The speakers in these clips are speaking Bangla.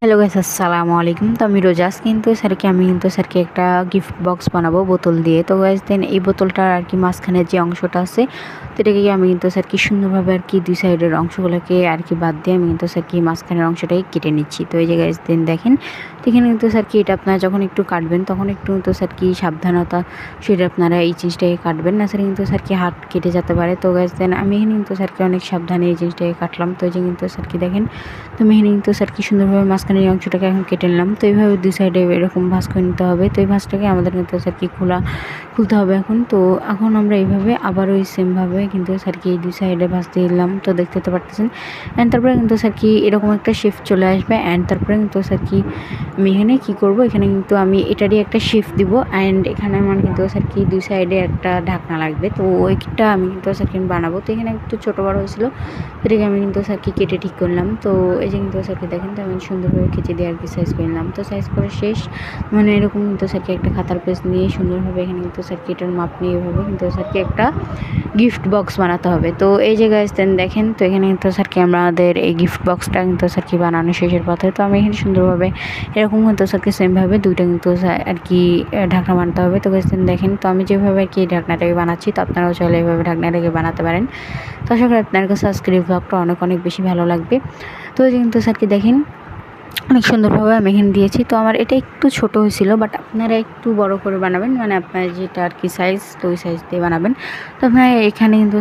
হ্যালো গাইস, আসসালামু আলাইকুম। তো আমি রোজাস কিন্তু স্যারকে একটা গিফট বক্স বানাবো বোতল দিয়ে। তো গাইস দেন এই বোতলটার আর কি মাঝখানের যে অংশটা আছে, তো এটাকে আমি কিন্তু স্যারকে সুন্দরভাবে আর কি দুই সাইডের অংশগুলোকে আর কি বাদ দিয়ে আমি কিন্তু স্যারকে মাঝখানের অংশটাকে কেটে নিচ্ছি। তো এই যে গাইস দেন দেখেন, তো এখানে কিন্তু স্যারকে এটা আপনারা যখন একটু কাটবেন তখন একটু কিন্তু স্যারকে সাবধানতা সেটা আপনারা এই জিনিসটাকে কাটবেন না, স্যার কিন্তু স্যারকে হাত কেটে যেতে পারে। তো গাইস দেন আমি এখানে কিন্তু স্যারকে অনেক সাবধানে এই জিনিসটাকে কাটলাম। তো এই যে কিন্তু স্যারকে দেখেন, তো আমি এখানে কিন্তু স্যারকে সুন্দরভাবে মাঝখানের এই অংশটাকে এখন কেটে নিলাম। তো এইভাবে দুই সাইডে এরকম ভাঁজ করে নিতে হবে। তো এই ভাঁজটাকে আমাদের কিন্তু স্যারকে খুলতে হবে এখন। তো এখন আমরা এইভাবে আবার ওই সেমভাবে কিন্তু স্যারকে এই দুই সাইডে ভাঁজ দিয়ে দিলাম। তো দেখতে তো পারতেছেন। অ্যান্ড তারপরে কিন্তু স্যারকে এরকম একটা শেপ চলে আসবে। অ্যান্ড তারপরে কিন্তু স্যারকে আমি এখানে কী করবো, এখানে কিন্তু আমি এটারই একটা শেপ দিব। অ্যান্ড এখানে আমার কিন্তু স্যারকে দুই সাইডে একটা ঢাকনা লাগবে। তো ওইটা আমি কিন্তু স্যারকে বানাবো। তো এখানে একটু ছোটো বড়ো হয়েছিল, এটাকে আমি কিন্তু স্যারকে কেটে ঠিক করলাম। তো এই যে কিন্তু স্যারকে দেখেন, তো আমি সুন্দরভাবে কেচে দিয়ে আর কি সাইজ করে নিলাম। তো সাইজ করে শেষ, মানে এরকম কিন্তু স্যারকে একটা খাতার পেজ নিয়ে সুন্দরভাবে এখানে কিন্তু স্যারকে এটার মাপ নিয়ে এভাবে কিন্তু স্যারকে একটা গিফট বক্স বানাতে হবে। তো এই যে গাইস দেন দেখেন, তো এখানে কিন্তু স্যারকে আমাদের এই গিফট বক্সটা কিন্তু স্যারকে বানানো শেষের পথে। তো আমি এখানে সুন্দরভাবে এরকম কিন্তু স্যারকে সেমভাবে দুইটা কিন্তু আর কি ঢাকনা বানাতে হবে। তো গাইস দেন দেখেন, তো আমি যেভাবে আর কি ঢাকনাটাকে বানাচ্ছি, তো আপনারাও চাইলে এইভাবে ঢাকনাটাকে বানাতে পারেন। তো আশা করি আপনার কাছে আজকের এই ব্লগটা অনেক অনেক বেশি ভালো লাগবে। তো এই যে কিন্তু স্যারকে দেখেন অনেক সুন্দরভাবে আমি এখানে দিয়েছি। তো আমার এটা একটু ছোট হয়েছিল, বাট আপনারা একটু বড় করে বানাবেন, মানে আপনার যেটা আর কি সাইজ, তো ওই সাইজ দিয়ে বানাবেন। তো আপনারা এখানে কিন্তু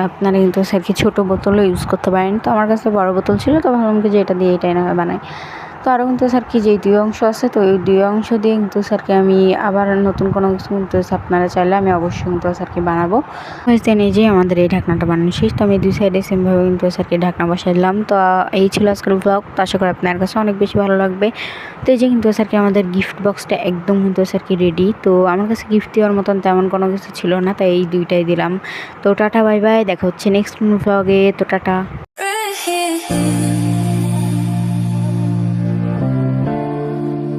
আপনারা কিন্তু স্যার কি ছোটো বোতলও ইউজ করতে পারেন। তো আমার কাছে বড় বোতল ছিল, তো ভাবলাম কি যে এটা দিয়ে এটাই না হয় বানাই। তো আরও কিন্তু স্যারকে যেই দুই অংশ আছে, তো এই দুই অংশ দিয়ে কিন্তু স্যারকে আমি আবার নতুন কোনো কিছু কিন্তু আপনারা চাইলে আমি অবশ্যই কিন্তু স্যারকে বানাবো। দেন এই যে আমাদের এই ঢাকনাটা বানানো শেষ। তো আমি দুই সাইডে সেমভাবে কিন্তু স্যারকে ঢাকনা বসাই দিলাম। তো এই ছিল আজকের ব্লগ। তো আশা করি আপনার কাছে অনেক বেশি ভালো লাগবে। তো এই যে কিন্তু স্যারকে আমাদের গিফট বক্সটা একদম কিন্তু স্যারকে রেডি। তো আমার কাছে গিফট দেওয়ার মতন তেমন কোনো কিছু ছিল না, তাই এই দুইটাই দিলাম। তো টাটা বাই বাই, দেখা হচ্ছে নেক্সট ব্লগে। তো টাটা।